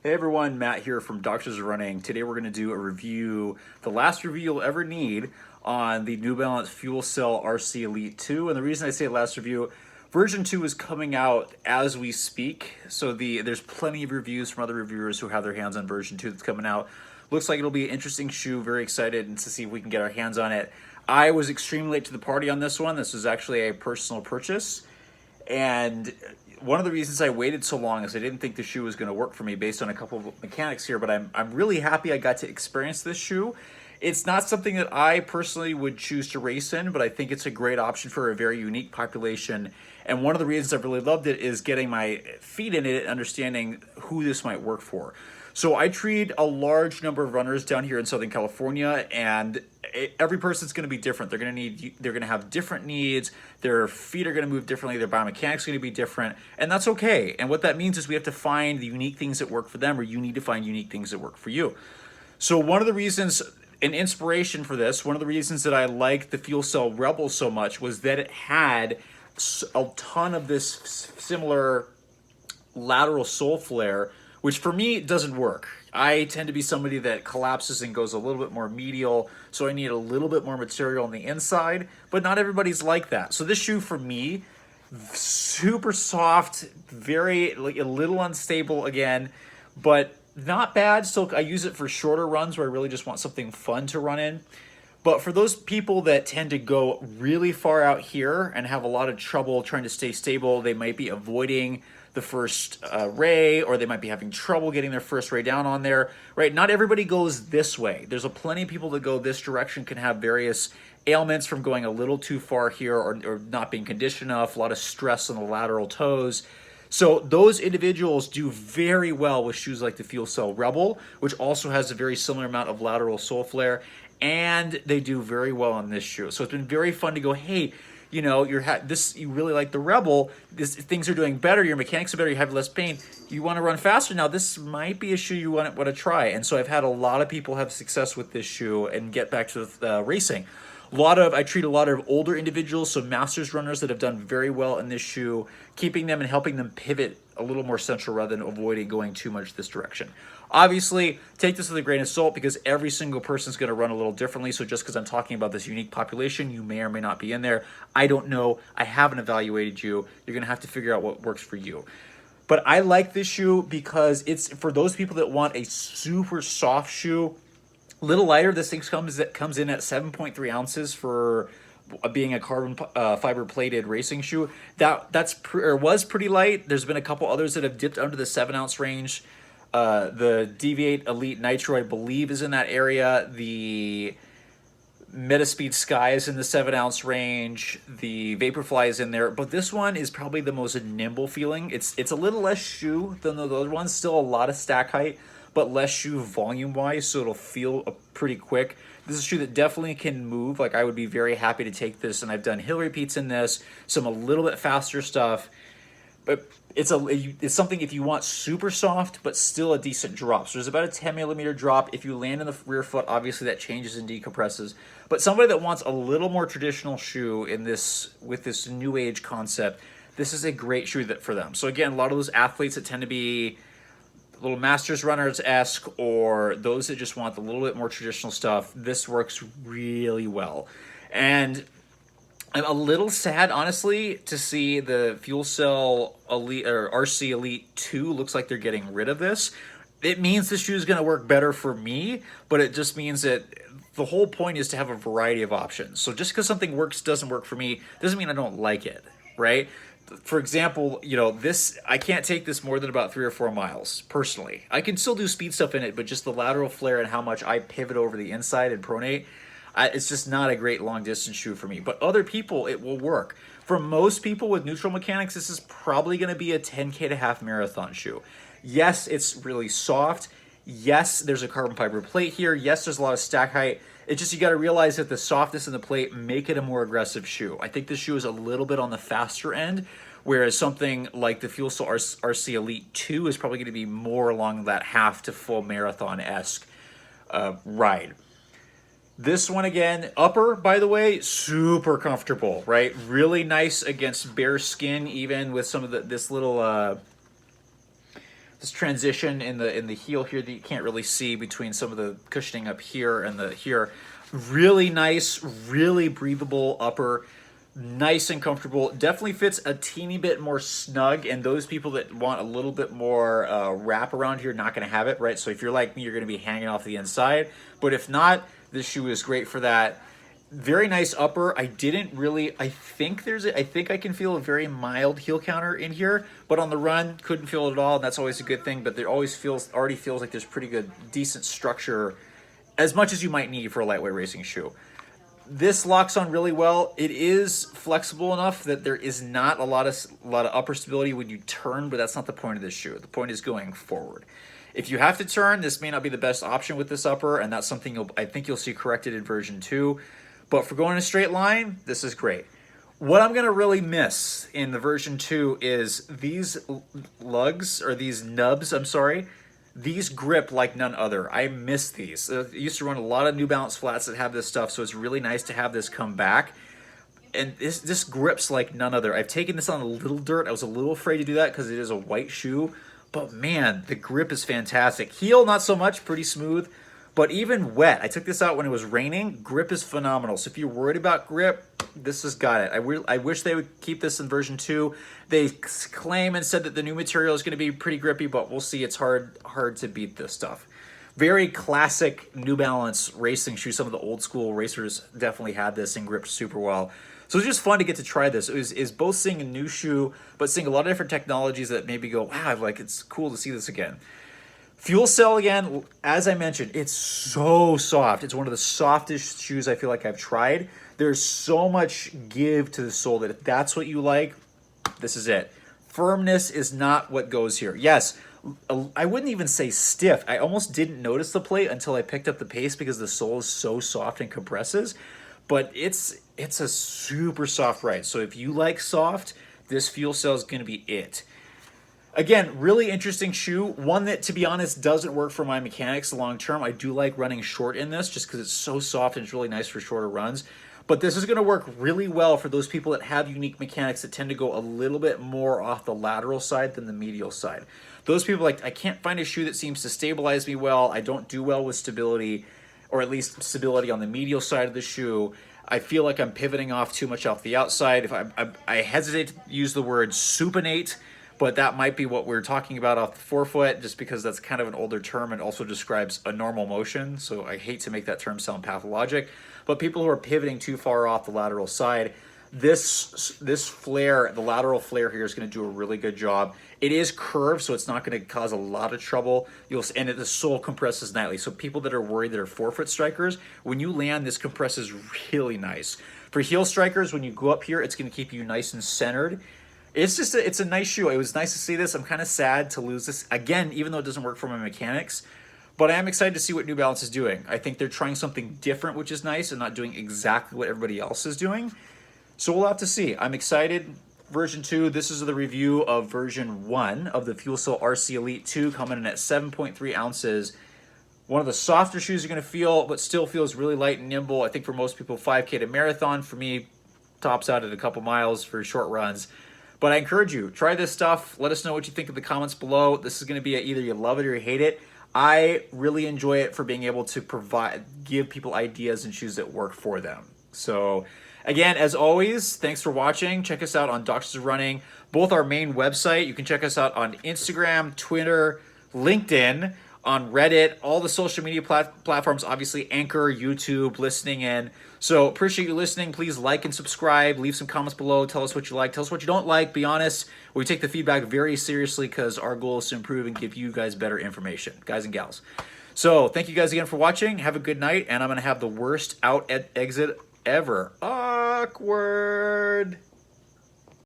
Hey everyone, Matt here from Doctors of Running. Today we're going to do a review, the last review you'll ever need on the New Balance FuelCell RC Elite 2. And the reason I say last review, version 2 is coming out as we speak. So there's plenty of reviews from other reviewers who have their hands on version 2 that's coming out. Looks like it'll be an interesting shoe, very excited and to see if we can get our hands on it. I was extremely late to the party on this one. This was actually a personal purchase. And one of the reasons I waited so long is I didn't think the shoe was going to work for me based on a couple of mechanics here, but I'm really happy I got to experience this shoe. It's not something that I personally would choose to race in, but I think it's a great option for a very unique population. And one of the reasons I've really loved it is getting my feet in it and understanding who this might work for. So I treat a large number of runners down here in Southern California, and every person's going to be different. They're going to have different needs. Their feet are going to move differently. Their biomechanics are going to be different, and that's okay. And what that means is we have to find the unique things that work for them, or you need to find unique things that work for you. So one of the reasons, an inspiration for this, one of the reasons that I liked the FuelCell Rebel so much was that it had a ton of this similar lateral sole flare, which for me doesn't work. I tend to be somebody that collapses and goes a little bit more medial, so I need a little bit more material on the inside, but not everybody's like that. So this shoe for me, super soft, very, like, a little unstable again, but not bad. Still, I use it for shorter runs where I really just want something fun to run in. But for those people that tend to go really far out here and have a lot of trouble trying to stay stable, they might be avoiding the first ray, or they might be having trouble getting their first ray down on there, right? Not everybody goes this way. There's a plenty of people that go this direction, can have various ailments from going a little too far here or not being conditioned enough, a lot of stress on the lateral toes. So those individuals do very well with shoes like the FuelCell Rebel, which also has a very similar amount of lateral sole flare, and they do very well on this shoe. So it's been very fun to go, hey, you know, you really like the Rebel, things are doing better, your mechanics are better, you have less pain, you want to run faster now, this might be a shoe you want to try. And so I've had a lot of people have success with this shoe and get back to racing. I treat a lot of older individuals, so masters runners that have done very well in this shoe, keeping them and helping them pivot a little more central rather than avoiding going too much this direction. Obviously, take this with a grain of salt because every single person is going to run a little differently. So just because I'm talking about this unique population, you may or may not be in there. I don't know. I haven't evaluated you. You're going to have to figure out what works for you. But I like this shoe because it's for those people that want a super soft shoe. A little lighter. This thing comes in at 7.3 ounces for being a carbon fiber plated racing shoe. Was pretty light. There's been a couple others that have dipped under the 7-ounce range. The Deviate Elite Nitro, I believe, is in that area. The Metaspeed Sky is in the 7-ounce range. The Vaporfly is in there, but this one is probably the most nimble feeling. It's a little less shoe than the other ones. Still a lot of stack height, but less shoe volume-wise, so it'll feel pretty quick. This is a shoe that definitely can move. Like, I would be very happy to take this, and I've done hill repeats in this, some a little bit faster stuff. But it's something if you want super soft, but still a decent drop. So there's about a 10 millimeter drop. If you land in the rear foot, obviously that changes and decompresses. But somebody that wants a little more traditional shoe with this new age concept, this is a great shoe for them. So again, a lot of those athletes that tend to be little masters runners-esque, or those that just want a little bit more traditional stuff, this works really well. And I'm a little sad, honestly, to see the FuelCell Elite or RC Elite 2 looks like they're getting rid of this. It means the shoe is going to work better for me, but it just means that the whole point is to have a variety of options. So just because something doesn't work for me doesn't mean I don't like it, right? For example, you know, I can't take this more than about 3 or 4 miles, personally. I can still do speed stuff in it, but just the lateral flare and how much I pivot over the inside and pronate, it's just not a great long distance shoe for me. But other people, it will work. For most people with neutral mechanics, this is probably going to be a 10K to half marathon shoe. Yes, it's really soft. Yes, there's a carbon fiber plate here. Yes, there's a lot of stack height. It's just you got to realize that the softness in the plate make it a more aggressive shoe. I think this shoe is a little bit on the faster end, whereas something like the FuelCell RC Elite 2 is probably going to be more along that half to full marathon-esque ride. This one again, upper, by the way, super comfortable, right? Really nice against bare skin, even with some of this little this transition in the heel here that you can't really see between some of the cushioning up here and the here. Really nice, really breathable upper, nice and comfortable. Definitely fits a teeny bit more snug, and those people that want a little bit more wrap around here, not going to have it, right? So if you're like me, you're going to be hanging off the inside. But if not, this shoe is great for that. Very nice upper. I think I can feel a very mild heel counter in here, but on the run, couldn't feel it at all, and that's always a good thing, but there already feels like there's pretty good, decent structure, as much as you might need for a lightweight racing shoe. This locks on really well. It is flexible enough that there is not a lot of upper stability when you turn, but that's not the point of this shoe. The point is going forward. If you have to turn, this may not be the best option with this upper, and that's something I think you'll see corrected in version 2. But for going in a straight line, this is great. What I'm going to really miss in the version 2 is these lugs, or these nubs, I'm sorry. These grip like none other. I miss these. I used to run a lot of New Balance flats that have this stuff, so it's really nice to have this come back. And this grips like none other. I've taken this on a little dirt. I was a little afraid to do that because it is a white shoe. But man, the grip is fantastic. Heel, not so much, pretty smooth. But even wet, I took this out when it was raining, grip is phenomenal. So if you're worried about grip, this has got it. I wish they would keep this in version 2. They claim and said that the new material is going to be pretty grippy, but we'll see. It's hard to beat this stuff. Very classic New Balance racing shoe. Some of the old school racers definitely had this and gripped super well. So it's just fun to get to try this. It is both seeing a new shoe, but seeing a lot of different technologies that maybe go, wow, like it's cool to see this again. FuelCell, again, as I mentioned, it's so soft. It's one of the softest shoes I feel like I've tried. There's so much give to the sole that if that's what you like, this is it. Firmness is not what goes here. Yes, I wouldn't even say stiff. I almost didn't notice the plate until I picked up the pace because the sole is so soft and compresses. But it's a super soft ride. So if you like soft, this FuelCell is going to be it. Again, really interesting shoe. One that, to be honest, doesn't work for my mechanics long term. I do like running short in this just because it's so soft and it's really nice for shorter runs. But this is going to work really well for those people that have unique mechanics that tend to go a little bit more off the lateral side than the medial side. Those people like, I can't find a shoe that seems to stabilize me well. I don't do well with stability, or at least stability on the medial side of the shoe. I feel like I'm pivoting off too much off the outside. If I hesitate to use the word supinate, but that might be what we're talking about off the forefoot, just because that's kind of an older term and also describes a normal motion. So I hate to make that term sound pathologic, but people who are pivoting too far off the lateral side, this flare, the lateral flare here, is going to do a really good job. It is curved, so it's not going to cause a lot of trouble. And the sole compresses nightly. So people that are worried that are forefoot strikers, when you land, this compresses really nice. For heel strikers, when you go up here, it's going to keep you nice and centered. It's a nice shoe. It was nice to see this. I'm kind of sad to lose this again, even though it doesn't work for my mechanics. But I am excited to see what New Balance is doing. I think they're trying something different, which is nice, and not doing exactly what everybody else is doing. So we'll have to see. I'm excited. Version 2, this is the review of version 1 of the FuelCell RC Elite 2, coming in at 7.3 ounces. One of the softer shoes you're going to feel, but still feels really light and nimble. I think for most people, 5K to marathon. For me, tops out at a couple miles for short runs. But I encourage you, try this stuff. Let us know what you think in the comments below. This is going to be either you love it or you hate it. I really enjoy it for being able to give people ideas and shoes that work for them. So again, as always, thanks for watching. Check us out on Doctors of Running, both our main website. You can check us out on Instagram, Twitter, LinkedIn, on Reddit, all the social media platforms, obviously Anchor, YouTube, listening in. So appreciate you listening. Please like and subscribe. Leave some comments below. Tell us what you like. Tell us what you don't like. Be honest. We take the feedback very seriously because our goal is to improve and give you guys better information, guys and gals. So thank you guys again for watching. Have a good night. And I'm going to have the worst exit ever. Awkward.